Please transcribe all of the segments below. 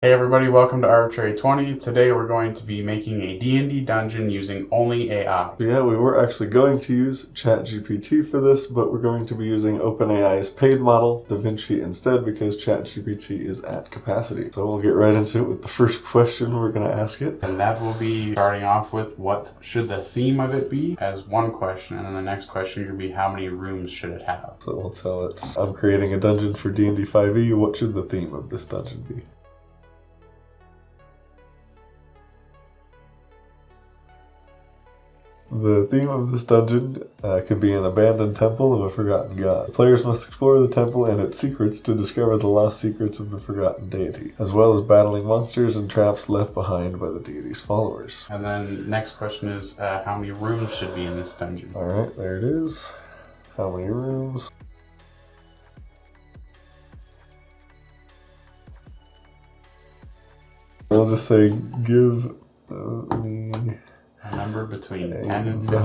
Hey everybody, welcome to Arbitrary 20. Today we're going to be making a D&D dungeon using only AI. Yeah, we were actually going to use ChatGPT for this, but we're going to be using OpenAI's paid model, DaVinci, instead because ChatGPT is at capacity. So we'll get right into it with the first question we're going to ask it. And that will be starting off with what should the theme of it be as one question, and then the next question could be how many rooms should it have. So we'll tell it, I'm creating a dungeon for D&D 5e, what should the theme of this dungeon be? The theme of this dungeon could be an abandoned temple of a forgotten god. Players must explore the temple and its secrets to discover the lost secrets of the forgotten deity, as well as battling monsters and traps left behind by the deity's followers. And then next question is how many rooms should be in this dungeon? Alright, there it is. How many rooms? I'll just say give me a number between 10 and 15.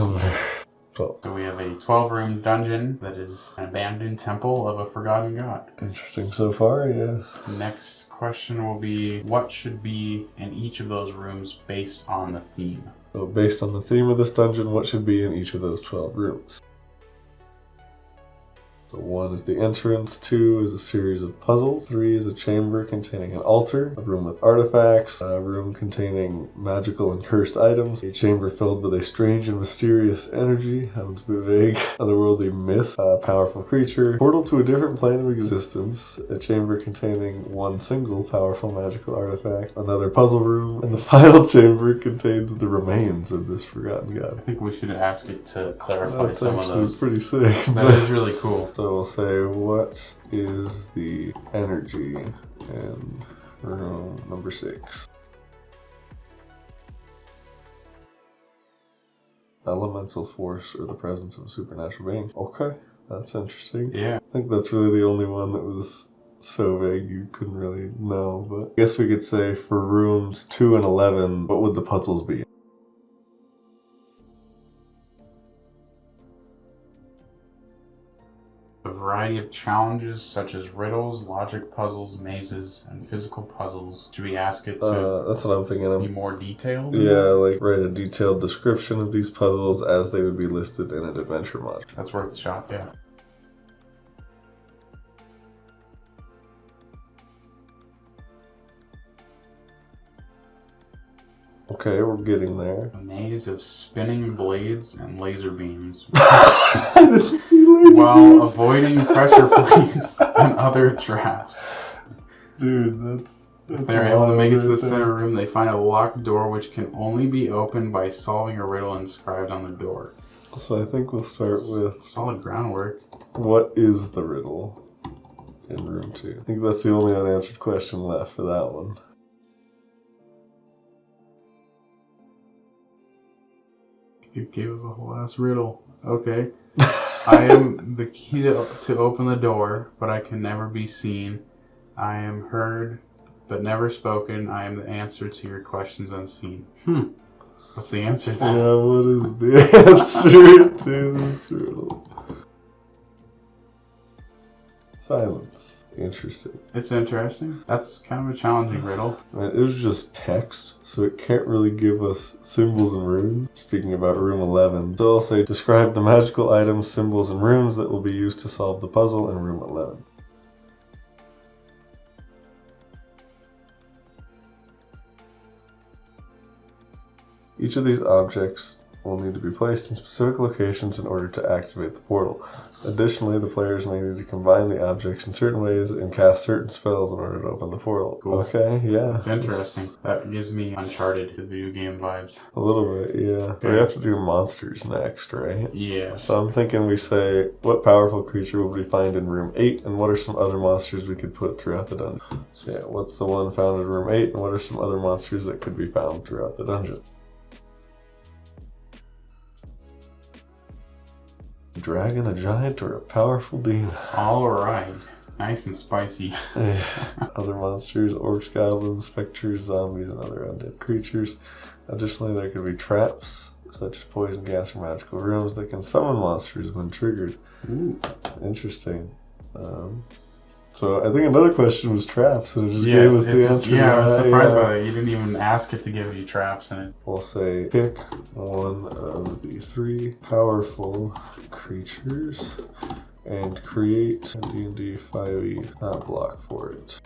12. So we have a 12-room dungeon that is an abandoned temple of a forgotten god. Interesting so far, yeah. Next question will be what should be in each of those rooms based on the theme? So based on the theme of this dungeon, what should be in each of those 12 rooms? So 1 is the entrance, 2 is a series of puzzles, 3 is a chamber containing an altar, a room with artifacts, a room containing magical and cursed items, a chamber filled with a strange and mysterious energy, sounds a bit vague, otherworldly mist, a powerful creature, portal to a different plane of existence, a chamber containing one single powerful magical artifact, another puzzle room, and the final chamber contains the remains of this forgotten god. I think we should ask it to clarify That's some of those. That's pretty sick. That is really cool. So we'll say, what is the energy in room number 6? Elemental force or the presence of a supernatural being. Okay, that's interesting. Yeah. I think that's really the only one that was so vague you couldn't really know. But I guess we could say for rooms 2 and 11, what would the puzzles be? A variety of challenges such as riddles, logic puzzles, mazes, and physical puzzles. Should we ask it to that's what I'm thinking of. be more detailed? Yeah, like write a detailed description of these puzzles as they would be listed in an adventure mod. That's worth a shot, yeah. Okay, we're getting there. A maze of spinning blades and laser beams. I didn't see laser while beams. avoiding pressure plates and other traps. Dude, that's If they're able to make it to the right there. center room, they find a locked door which can only be opened by solving a riddle inscribed on the door. So I think we'll start with Solid groundwork. what is the riddle in room 2? I think that's the only unanswered question left for that one. It gave us a whole ass riddle. Okay. I am the key to open the door, but I can never be seen. I am heard, but never spoken. I am the answer to your questions unseen. What's the answer then? Yeah, what is the answer to this riddle? Silence. Interesting. It's interesting. That's kind of a challenging riddle. It was just text, so it can't really give us symbols and runes. Speaking about room 11, so I'll say describe the magical items, symbols, and runes that will be used to solve the puzzle in room 11. Each of these objects will need to be placed in specific locations in order to activate the portal. Additionally, the players may need to combine the objects in certain ways and cast certain spells in order to open the portal. Cool. Okay, yeah. That's interesting. That gives me Uncharted video game vibes. A little bit, yeah. So we have to do monsters next, right? Yeah. So I'm thinking we say, what powerful creature will we find in room 8, and what are some other monsters we could put throughout the dungeon? So yeah, what's the one found in room 8, and what are some other monsters that could be found throughout the dungeon? A dragon, a giant, or a powerful demon? All right. Nice and spicy. Other monsters, orcs, goblins, specters, zombies, and other undead creatures. Additionally, there could be traps, such as poison gas or magical rooms that can summon monsters when triggered. Ooh. Interesting. So I think another question was traps, and it just gave us the answer. Yeah, I was surprised by that. You didn't even ask it to give you traps, and it. We'll say pick one of the 3 powerful creatures and create a D&D 5e block for it.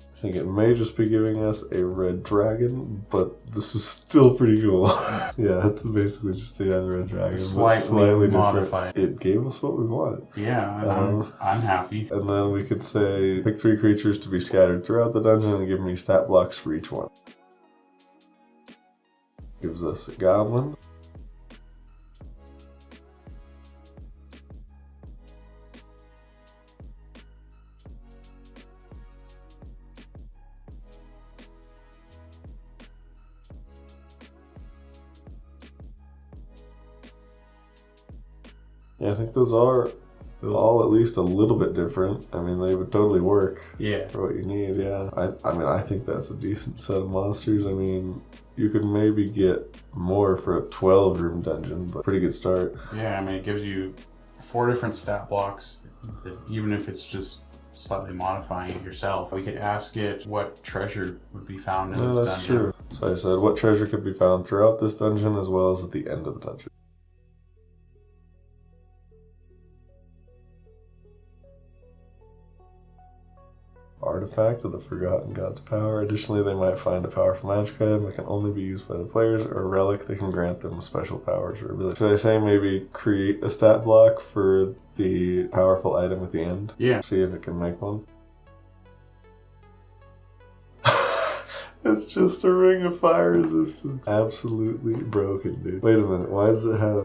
I think it may just be giving us a red dragon, but this is still pretty cool. Yeah, it's basically just a young red dragon, slightly modified. Different. It gave us what we wanted. Yeah, I'm happy. And then we could say, pick 3 creatures to be scattered throughout the dungeon and give me stat blocks for each one. Gives us a goblin. Yeah, I think those are all at least a little bit different. I mean, they would totally work for what you need, yeah. I mean, I think that's a decent set of monsters. I mean, you could maybe get more for a 12-room dungeon, but pretty good start. Yeah, I mean, it gives you 4 different stat blocks, even if it's just slightly modifying it yourself. We could ask it what treasure would be found in this dungeon. That's true. So I said, what treasure could be found throughout this dungeon as well as at the end of the dungeon? Artifact of the Forgotten God's power. Additionally, they might find a powerful magic item that can only be used by the players, or a relic that can grant them special powers or abilities. Should I say maybe create a stat block for the powerful item at the end? Yeah. See if it can make one. It's just a ring of fire resistance. Absolutely broken, dude. Wait a minute, why does it have...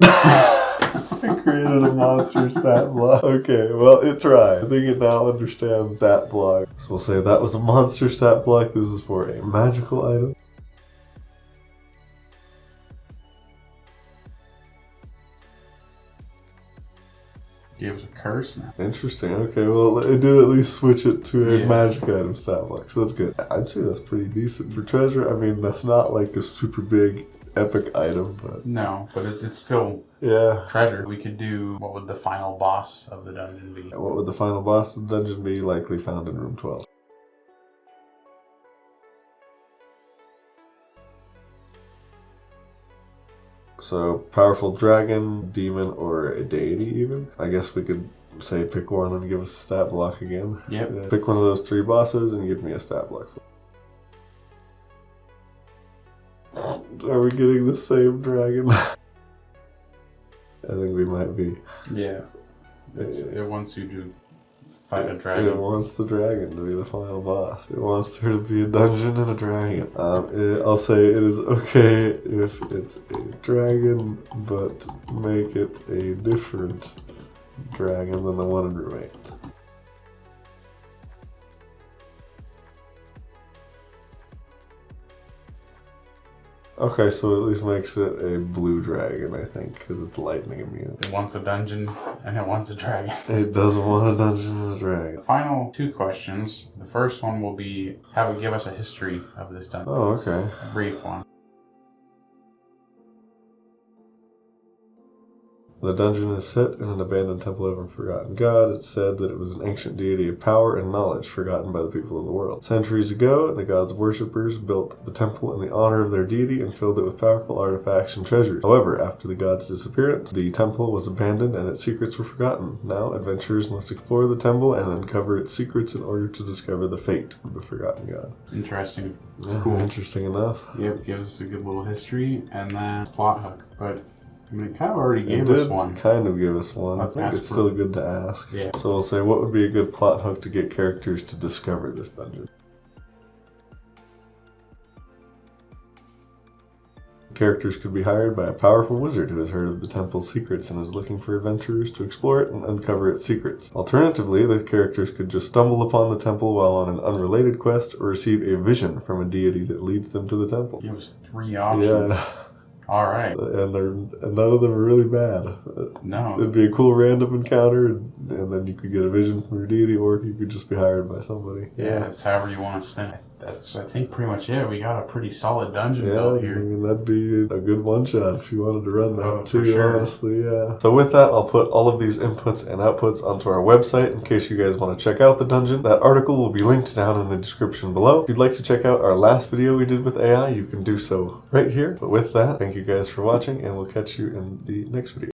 I created a monster stat block. Okay, well, it tried. I think it now understands stat block. So we'll say that was a monster stat block. This is for a magical item. Gives a curse now. Interesting. Okay, well, it did at least switch it to a magic item stat block, so that's good. I'd say that's pretty decent for treasure. I mean, that's not like a super big epic item, but... No, but it's still treasure. We could do, what would the final boss of the dungeon be? What would the final boss of the dungeon be? Likely found in room 12. So, powerful dragon, demon, or a deity even. I guess we could say pick one and give us a stat block again. Yep. Yeah. Pick one of those 3 bosses and give me a stat block. Are we getting the same dragon? I think we might be. Yeah. It wants you to fight a dragon. It wants the dragon to be the final boss. It wants there to be a dungeon and a dragon. I'll say it is okay if it's a dragon, but make it a different dragon than the one in room 8. Okay, so it at least makes it a blue dragon, I think, because it's lightning immune. It wants a dungeon and it wants a dragon. It doesn't want a dungeon and a dragon. The final 2 questions. The first one will be, have it give us a history of this dungeon. Oh, okay. A brief one. The dungeon is set in an abandoned temple of a forgotten god. It's said that it was an ancient deity of power and knowledge forgotten by the people of the world. Centuries ago, the god's worshippers built the temple in the honor of their deity and filled it with powerful artifacts and treasures. However, after the god's disappearance, the temple was abandoned and its secrets were forgotten. Now, adventurers must explore the temple and uncover its secrets in order to discover the fate of the forgotten god. Interesting. It's cool. Interesting enough. Yep, gives us a good little history and then plot hook. But I mean, it kind of already gave us one. Kind of give us one. I think it's still good to ask. Yeah. So we'll say, what would be a good plot hook to get characters to discover this dungeon? Characters could be hired by a powerful wizard who has heard of the temple's secrets and is looking for adventurers to explore it and uncover its secrets. Alternatively, the characters could just stumble upon the temple while on an unrelated quest or receive a vision from a deity that leads them to the temple. Give us 3 options. Yeah. All right. And none of them are really bad. No. It'd be a cool random encounter. and then you could get a vision from your deity, or you could just be hired by somebody. Yeah, it's however you want to spend it. That's, I think, pretty much it. We got a pretty solid dungeon Yeah, built I here. mean, that'd be a good one-shot if you wanted to run that Oh, too, for sure. honestly, yeah. So with that, I'll put all of these inputs and outputs onto our website in case you guys want to check out the dungeon. That article will be linked down in the description below. If you'd like to check out our last video we did with AI, you can do so right here. But with that, thank you guys for watching, and we'll catch you in the next video.